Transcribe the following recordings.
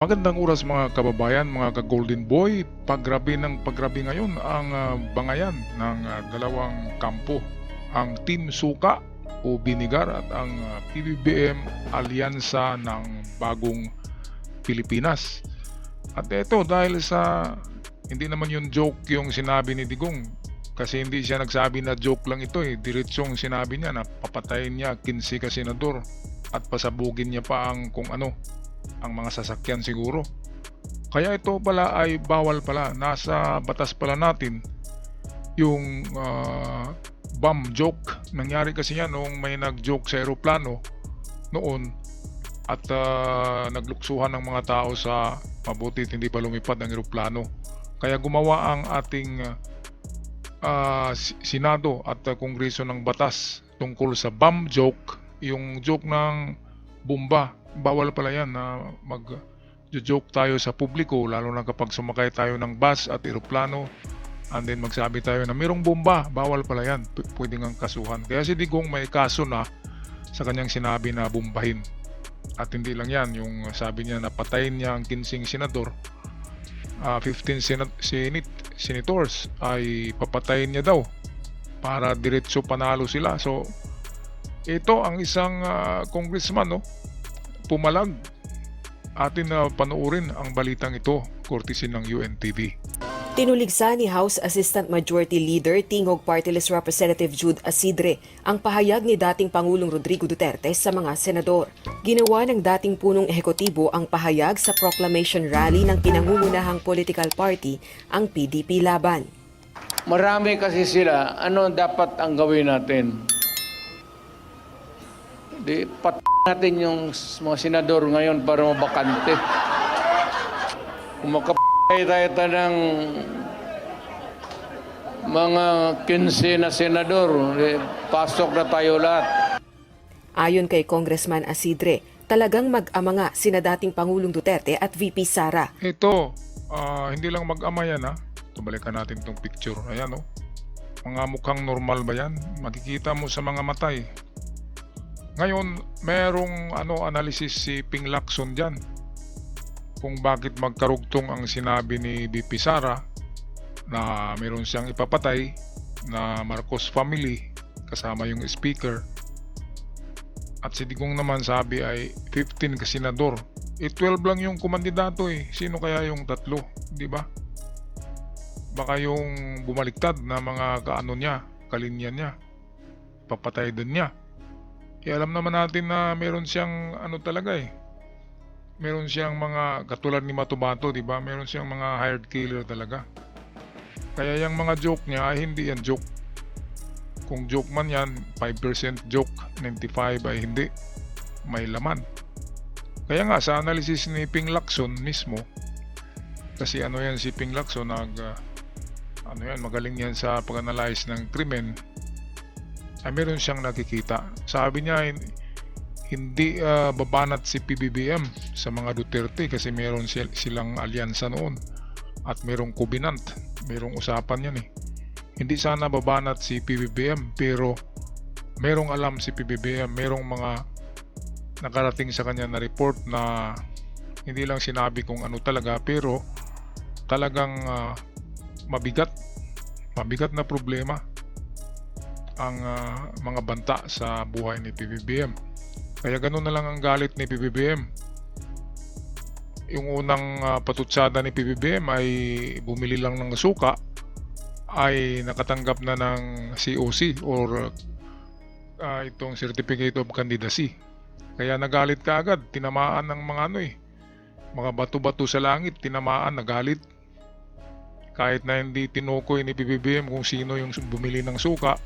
Magandang oras mga kababayan, mga ka-Golden Boy. Paggrabe ng paggrabe ngayon ang bangayan ng dalawang kampo. Ang Team Suka o Binigar at ang PBBM Alyansa ng Bagong Pilipinas. At ito dahil sa hindi naman yung joke yung sinabi ni Digong. Kasi hindi siya nagsabi na joke lang ito Diretsong sinabi niya na papatayin niya 15 ka senador at pasabugin niya pa ang kung ano ang mga sasakyan siguro. Kaya ito pala ay bawal pala. Nasa batas pala natin yung bomb joke. Nangyari kasi yan noong may nag-joke sa eroplano noon at nagluksuhan ng mga tao sa mabuti hindi pa lumipad ang eroplano. Kaya gumawa ang ating Senado at Kongreso ng batas tungkol sa bomb joke, yung joke ng bomba. Bawal pala yan na mag-joke tayo sa publiko, lalo na kapag sumakay tayo ng bus at eroplano and then magsabi tayo na mayroong bomba. Bawal pala yan, pwede ngang kasuhan. Kaya si Digong may kaso na sa kanyang sinabi na bombahin. At hindi lang yan, yung sabi niya na patayin niya ang 15 senador, 15 senators ay papatayin niya daw para diretso panalo sila. So ito ang isang congressman pumalag. Atin na panoorin ang balitang ito, courtesy ng UNTV. Tinuligsa ni House Assistant Majority Leader Tingog Party List Representative Jude Asidre ang pahayag ni dating Pangulong Rodrigo Duterte sa mga senador. Ginawa ng dating punong ehekutibo ang pahayag sa proclamation rally ng pinangungunahang political party, ang PDP Laban. Marami kasi sila, ano dapat ang gawin natin? Di natin yung mga senador ngayon para mabakante. Kung makapatay tayo ng mga 15 na senador, pasok na tayo lahat. Ayon kay Congressman Asidre, talagang mag-ama nga sina dating Pangulong Duterte at VP Sara. Ito, hindi lang mag-ama yan Balikan natin itong picture. Ayan Mga mukhang normal ba yan? Makikita mo sa mga matay. Ngayon, merong analysis si Ping Lacson dyan kung bakit magkarugtong ang sinabi ni VP Sara na meron siyang ipapatay na Marcos family kasama yung speaker, at si Digong naman sabi ay 15 ka senador. 12 lang yung kumandidato Sino kaya yung tatlo, di ba? Baka yung bumaliktad na mga kaano niya, kalinya niya, papatay din niya. Alam naman natin na meron siyang talaga meron siyang mga katulad ni Matubato, di ba? Meron siyang mga hired killer talaga. Kaya yung mga joke niya ay hindi yan joke. Kung joke man yan, 5% joke, 95 ay hindi. May laman. Kaya nga sa analysis ni Ping Lacson mismo, kasi yan si Ping Lacson, magaling yan sa pag-analyze ng krimen, ay meron siyang nakikita. Sabi niya hindi babanat si PBBM sa mga Duterte kasi meron silang alyansa noon at merong covenant, merong usapan yan Hindi sana babanat si PBBM, pero merong alam si PBBM, merong mga nakarating sa kanya na report na hindi lang sinabi kung ano talaga, pero talagang mabigat na problema ang mga banta sa buhay ni PBBM. Kaya ganun na lang ang galit ni PBBM. Yung unang patutsada ni PBBM ay bumili lang ng suka, ay nakatanggap na ng COC or itong Certificate of Candidacy. Kaya nagalit ka agad, tinamaan ng mga mga bato-bato sa langit, tinamaan, nagalit. Kahit na hindi tinukoy ni PBBM kung sino yung bumili ng suka,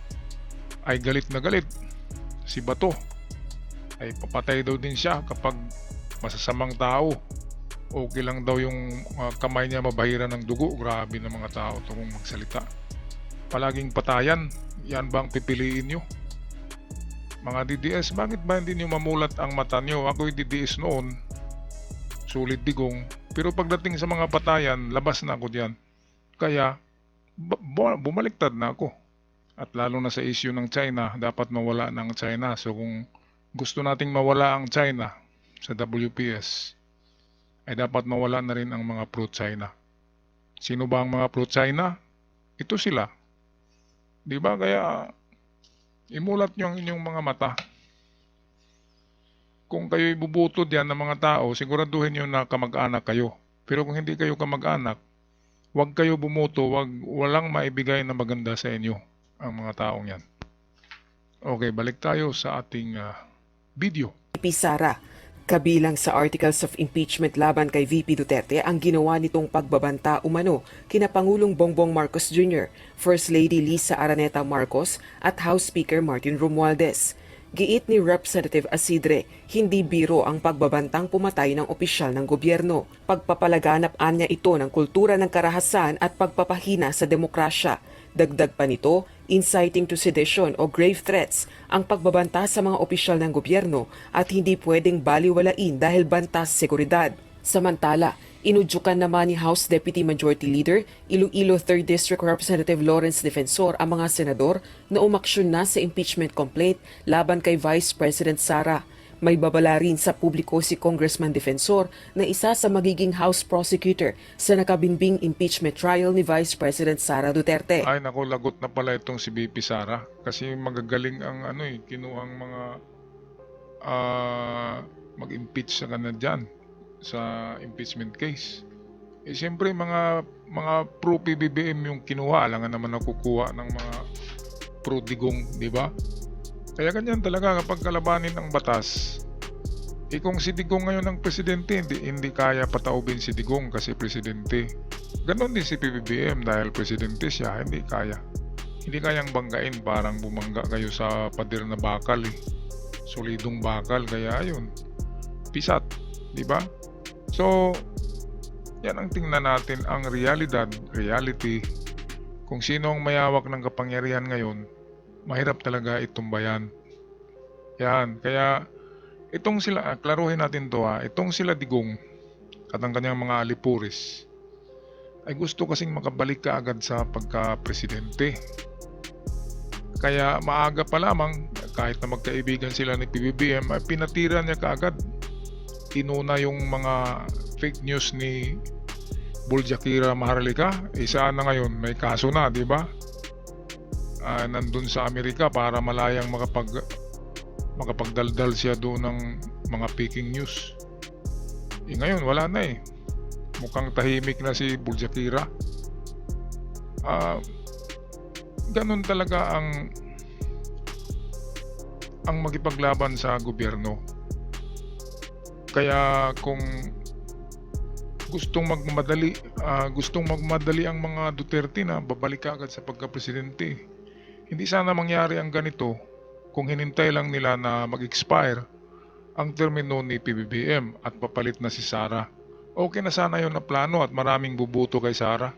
ay galit na galit. Si Bato ay papatay daw din siya kapag masasamang tao. Okay lang daw yung kamay niya mabahira ng dugo. Grabe ng mga tao kung magsalita. Palaging patayan, yan bang pipiliin nyo? Mga DDS, bakit ba hindi nyo mamulat ang mata nyo? Ako'y DDS noon, sulit Digong, pero pagdating sa mga patayan, labas na ako diyan. Kaya bumaliktad na ako. At lalo na sa issue ng China, dapat mawala ng China. So kung gusto nating mawala ang China sa WPS, ay dapat mawala na rin ang mga pro-China. Sino ba ang mga pro-China? Ito sila. Di ba? Kaya imulat nyo ang inyong mga mata. Kung kayo'y bubutod yan ng mga tao, siguraduhin nyo na kamag-anak kayo. Pero kung hindi kayo kamag-anak, huwag kayo bumuto, walang maibigay na maganda sa inyo ang mga taong yan. Okay, balik tayo sa ating video. VP Sara. Kabilang sa articles of impeachment laban kay VP Duterte ang ginawa nitong pagbabanta umano kina Pangulong Bongbong Marcos Jr., First Lady Lisa Araneta Marcos at House Speaker Martin Romualdez. Giit ni Representative Asidre, hindi biro ang pagbabantang pumatay ng opisyal ng gobyerno. Pagpapalaganap niya ito ng kultura ng karahasan at pagpapahina sa demokrasya. Dagdag pa nito, inciting to sedition o grave threats ang pagbabanta sa mga opisyal ng gobyerno at hindi pwedeng baliwalain dahil banta sa seguridad. Samantala, inudyukan naman ni House Deputy Majority Leader, Iloilo 3rd District Representative Lawrence Defensor ang mga senador na umaksyon na sa impeachment complaint laban kay Vice President Sara. May babala rin sa publiko si Congressman Defensor na isa sa magiging House Prosecutor sa nakabinbing impeachment trial ni Vice President Sara Duterte. Ay naku, lagot na pala itong si VP Sara kasi magagaling ang kinuhang mga mag-impeach sa kanya dyan sa impeachment case. Eh siyempre mga pro PBBM yung kinuha, alangan naman nakukuha ng mga pro digong, di ba? Kaya ganyan talaga kapag kalabanin ang batas. Eh kung si Digong ngayon ang presidente, hindi kaya pataubin si Digong kasi presidente. Ganon din si PBBM dahil presidente siya, hindi kaya. Hindi kayang banggain, parang bumangga kayo sa pader na bakal eh. Solidong bakal, kaya ayun. Pisat, di ba? So, yan ang tingnan natin, ang reality. Kung sino ang mayawak ng kapangyarihan ngayon, mahirap talaga itumbayan. Yan, kaya itong sila, klaruhin natin to itong sila Digong at ang kanyang mga alipuris ay gusto kasing makabalik ka agad sa pagka-presidente. Kaya maaga pa lamang, kahit na magkaibigan sila ni PBBM, ay pinatira niya kaagad. Inuna yung mga fake news ni Buljakira Maharlika, isa na ngayon, may kaso na, di ba? Nandun sa Amerika para malayang makapagdaldal siya doon ng mga faking news. Ngayon wala na eh. Mukhang tahimik na si Buljakira. Ganun talaga ang magipaglaban sa gobyerno. Kaya kung gustong magmadali ang mga Duterte na babalik agad sa pagka-presidente, hindi sana mangyari ang ganito kung hinintay lang nila na mag-expire ang termino ni PBBM at papalit na si Sara. Okay na sana yun na plano at maraming bubuto kay Sara.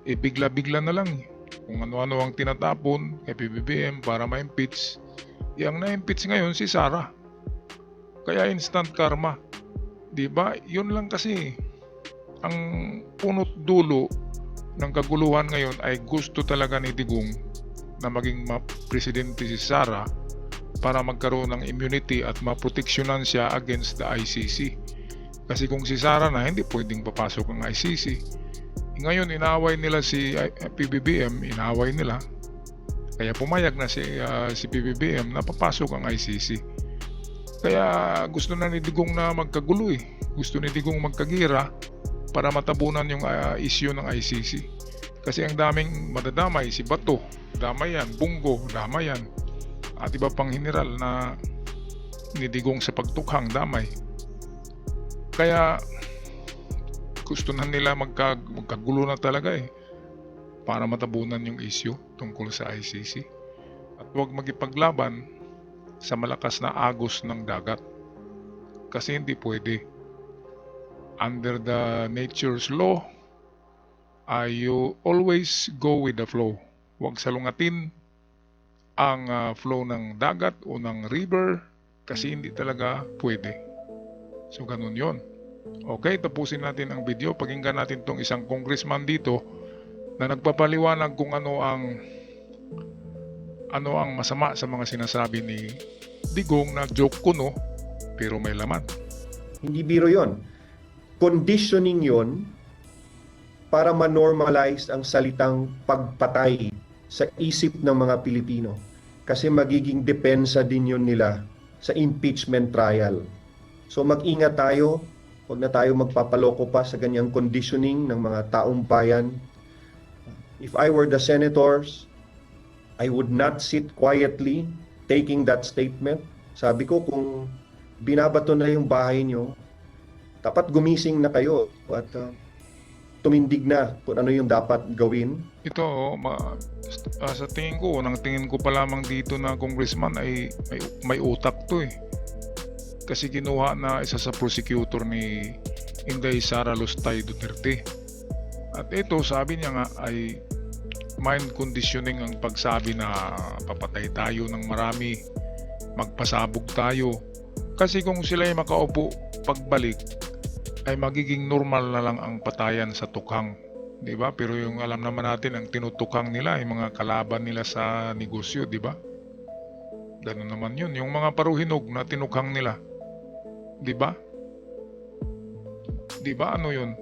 Bigla-bigla na lang kung ano-ano ang tinatapon kay PBBM para ma-impeach. Yang na-impeach ngayon si Sara. Kaya instant karma. Diba? Yun lang kasi. Ang punot dulo ng kaguluhan ngayon ay gusto talaga ni Digong na maging presidente si Sara para magkaroon ng immunity at maproteksyonan siya against the ICC. Kasi kung si Sara na, hindi pwedeng papasok ang ICC. Ngayon, inaaway nila si PBBM, inaaway nila. Kaya pumayag na si PBBM na papasok ang ICC. Kaya gusto na ni Digong na magkagulo eh. Gusto ni Digong magkagira para matabunan yung issue ng ICC. Kasi ang daming madadamay, si Bato, damay yan, Bungo, damay yan. At iba pang general na nidigong sa pagtukhang, damay. Kaya gusto na nila magkagulo na talaga eh. Para matabunan yung issue tungkol sa ICC. At huwag magipaglaban sa malakas na agos ng dagat. Kasi hindi pwede. Under the nature's law, you always go with the flow. Huwag salungatin ang flow ng dagat o ng river kasi hindi talaga pwede. So ganun yon. Okay, tapusin natin ang video. Pakinggan natin tong isang congressman dito na nagpapaliwanag kung ano ang masama sa mga sinasabi ni Digong na joke kuno pero may laman. Hindi biro yon. conditioning yon para ma-normalize ang salitang pagpatay sa isip ng mga Pilipino. Kasi magiging depensa din yun nila sa impeachment trial. So mag-ingat tayo, huwag na tayo magpapaloko pa sa ganyang conditioning ng mga taong bayan. If I were the senators, I would not sit quietly taking that statement. Sabi ko, kung binabato na yung bahay nyo, dapat gumising na kayo at tumindig na kung ano yung dapat gawin. Ito, sa tingin ko, unang tingin ko pa lamang dito na congressman ay may utak to eh. Kasi kinuha na isa sa prosecutor ni Inday Sara Lustay Duterte. At ito, sabi niya nga ay mind conditioning ang pagsabi na papatay tayo ng marami, magpasabog tayo. Kasi kung sila ay makaupo pagbalik, ay magiging normal na lang ang patayan sa tukhang, di ba? Pero yung alam naman natin, ang tinutukhang nila ay mga kalaban nila sa negosyo, di ba? Ganun naman yun. Yung mga paruhinog na tinukhang nila, di ba? Di ba ano yun?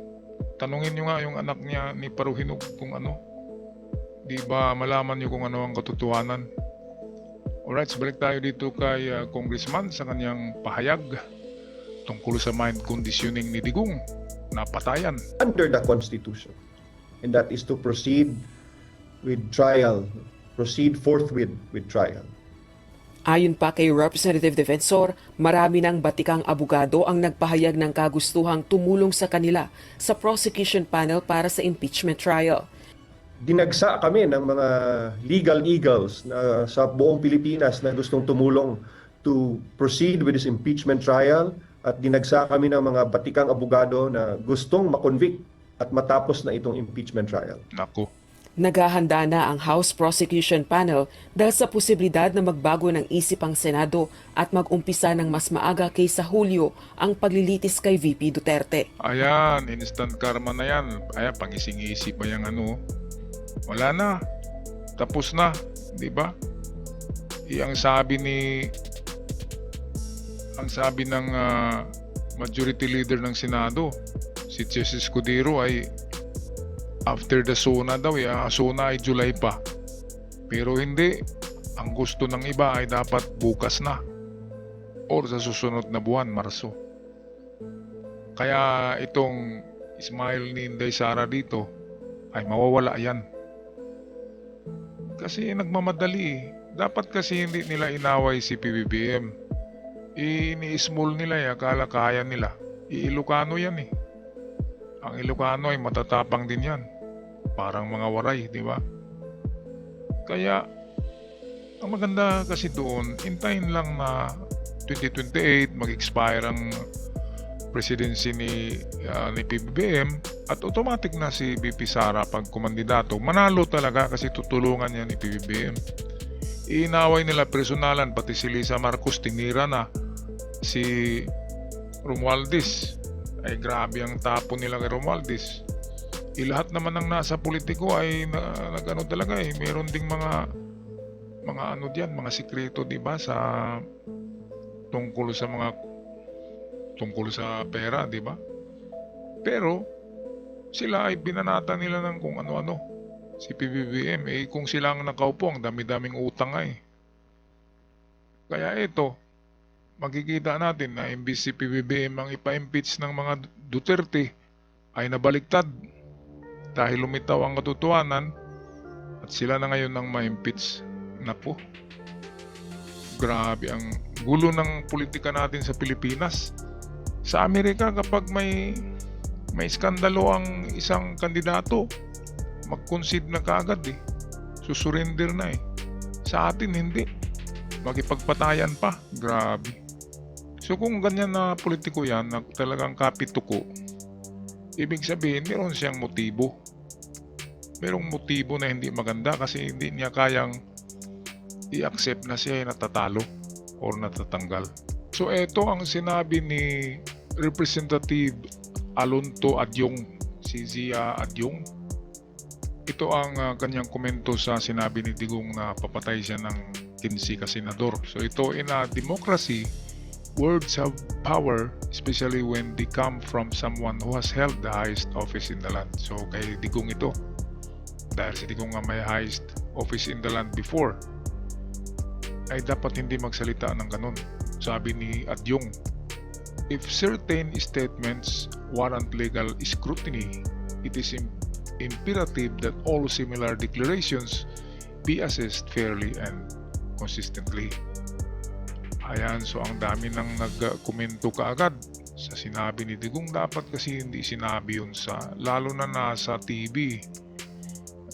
Tanungin nyo nga yung anak niya ni Paruhinog kung ano. Di ba malaman nyo kung ano ang katotohanan? Alright, so balik tayo dito kay Congressman sa kanyang pahayag tungkol sa mind conditioning ni Digong na patayan. Under the Constitution. And that is to proceed with trial. Proceed forthwith with trial. Ayon pa kay Representative Defensor, marami ng batikang abogado ang nagpahayag ng kagustuhang tumulong sa kanila sa prosecution panel para sa impeachment trial. Dinagsa kami ng mga legal eagles na sa buong Pilipinas na gustong tumulong to proceed with this impeachment trial, at dinagsa kami ng mga batikang abogado na gustong makonvict at matapos na itong impeachment trial. Nako. Naghahanda na ang House Prosecution Panel dahil sa posibilidad na magbago ng isip ang Senado at mag-umpisa ng mas maaga kaysa Hulyo ang paglilitis kay VP Duterte. Ayan, instant karma na yan. Ayan, pangising-isip pa yung ano. Wala na. Tapos na. Di ba? Ang sabi ng majority leader ng Senado, si Chess Escudero, ay after the SONA daw, SONA ay July pa. Pero hindi. Ang gusto ng iba ay dapat bukas na or sa susunod na buwan, Marso. Kaya itong smile ni Inday Sara dito ay mawawala yan. Kasi nagmamadali. Dapat kasi hindi nila inaway si PBBM. Ini-small nila, akala kaya nila. Ilocano yan eh. Ang Ilocano ay matatapang din yan. Parang mga waray, di ba? Kaya, ang maganda kasi doon, hintayin lang na 2028 mag-expire ang presidency ni PBBM at automatic na si VP Sara pag kumandidato. Manalo talaga kasi tutulungan niya ni PBBM. Inaway nila personalan, pati si Lisa Marcos tinira na si Romualdez. Ay grabe ang tapo nila kay Romualdez. Lahat naman ng nasa politiko ay nagano talaga eh. Meron ding mga ano diyan, mga sikreto, 'di ba, sa tungkol sa pera, 'di ba? Pero sila ay binanata nila ng kung ano-ano. Si PBBM kung sila ang nakaupo, ang dami-daming utang ay. Kaya ito, makikita natin na imbis si PBBM ang ipa-impeach ng mga Duterte ay nabaliktad. Dahil lumitaw ang katotohanan at sila na ngayon ang ma-impeach. Napo, grabe ang gulo ng politika natin sa Pilipinas. Sa Amerika, kapag may skandalo ang isang kandidato, mag-concede na kaagad eh. Susurrender na eh. Sa atin hindi. Magipagpatayan pa. Grabe. So kung ganyan na politiko yan, na talagang kapituko, ibig sabihin, meron siyang motibo. Merong motibo na hindi maganda kasi hindi niya kayang i-accept na siya ay natatalo or natatanggal. So ito ang sinabi ni Representative Alonto Adyong, si Zia Adyong. Ito ang kanyang komento sa sinabi ni Digong na papatay siya ng 15 ka senador. So ito, in a democracy, words have power, especially when they come from someone who has held the highest office in the land. So kay Digong ito, dahil si Digong nga may highest office in the land before, ay dapat hindi magsalita ng ganun. Sabi ni Adyong, if certain statements warrant legal scrutiny, it is imperative that all similar declarations be assessed fairly and consistently. Ayan, so ang dami nang nagkomento kaagad sa sinabi ni Digong. Dapat kasi hindi sinabi yun lalo na nasa TV,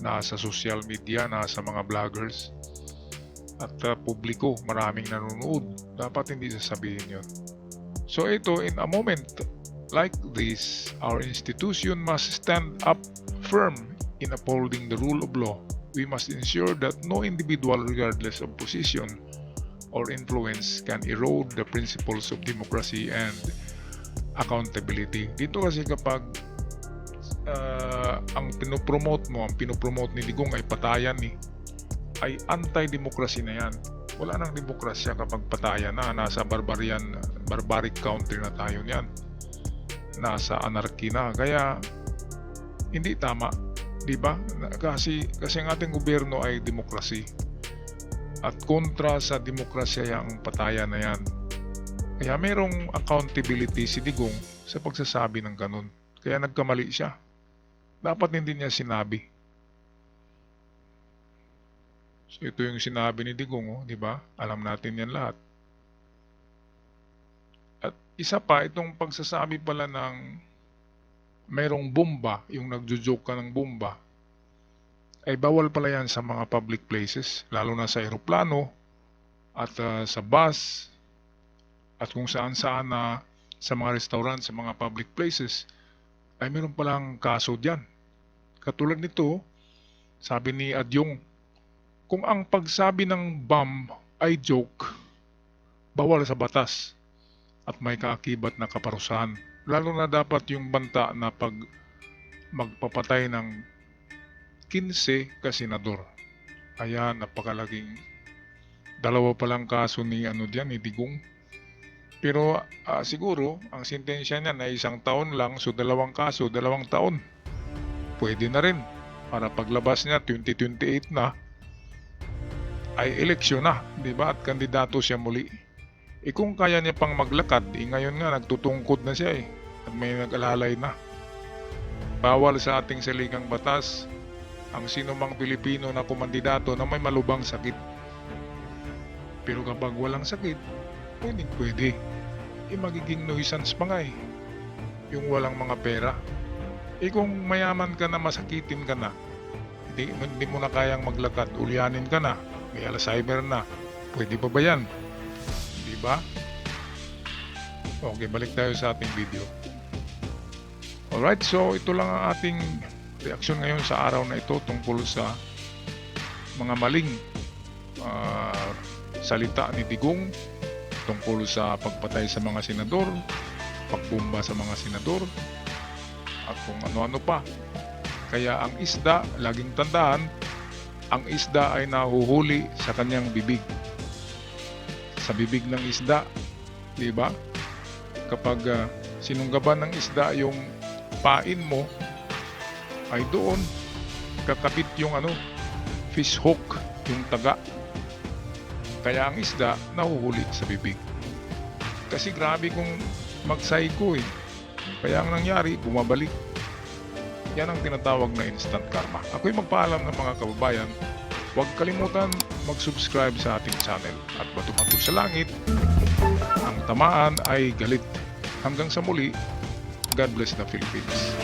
nasa social media, nasa mga vloggers at publiko, maraming nanonood. Dapat hindi sasabihin yun. So ito, in a moment like this, our institution must stand up firm in upholding the rule of law. We must ensure that no individual, regardless of position or influence, can erode the principles of democracy and accountability. Dito kasi kapag ang pinopromote ni Digong ay patayan ay anti-democracy na yan. Wala nang demokrasya kapag patayan na. Nasa barbaric country na tayo niyan. Nasa anarchy na. Kaya hindi tama, di ba? Kasi ang ating gobyerno ay demokrasy. At kontra sa demokrasya ang patayan na yan. Kaya mayroong accountability si Digong sa pagsasabi ng ganun. Kaya nagkamali siya. Dapat hindi niya sinabi. So ito yung sinabi ni Digong, di ba? Alam natin yan lahat. At isa pa, itong pagsasabi pala ng mayroong bomba, yung nagjo-joke ka ng bomba, ay bawal pala yan sa mga public places, lalo na sa eroplano at sa bus at kung saan-saan na sa mga restaurant, sa mga public places, ay meron palang kaso diyan. Katulad nito, sabi ni Adyong, kung ang pagsabi ng bomb ay joke, bawal sa batas at may kaakibat na kaparusahan. Lalo na dapat yung banta na pag magpapatay ng 15 kasenador. Ayan, napakalaging dalawa palang kaso ni ni Digong. Pero siguro ang sentensya niya na 1 taon lang, so 2 kaso, 2 taon. Pwede na rin para paglabas niya 2028 na ay eleksyon na, di ba? At kandidato siya muli. Kung kaya niya pang maglakad, ngayon nga nagtutungkod na siya at may nag-alalay na. Bawal sa ating saligang batas ang sinumang Pilipino na kumandidato na may malubhang sakit. Pero kapag walang sakit, pwede. Magiging nuisance pa nga yung walang mga pera. Kung mayaman ka na, masakitin ka na, hindi mo na kayang maglakad, ulyanin ka na, may Alzheimer na, pwede pa ba yan? Diba? Okay, balik tayo sa ating video. Alright, so ito lang ang ating reaksyon ngayon sa araw na ito tungkol sa mga maling salita ni Digong tungkol sa pagpatay sa mga senador, pagbomba sa mga senador, at kung ano-ano pa. Kaya ang isda, laging tandaan, ang isda ay nahuhuli sa kanyang bibig. Sa bibig ng isda, di ba? Kapag sinunggaban ng isda yung pain mo, ay doon kakapit yung fish hook, yung taga. Kaya ang isda nahuhuli sa bibig. Kasi grabe kung mag-psycho Kaya ang nangyari, bumabalik. Yan ang tinatawag na instant karma. Ako'y magpaalam ng mga kababayan, huwag kalimutan mag-subscribe sa ating channel. At bato-bato sa langit, ang tamaan ay galit. Hanggang sa muli, God bless the Philippines.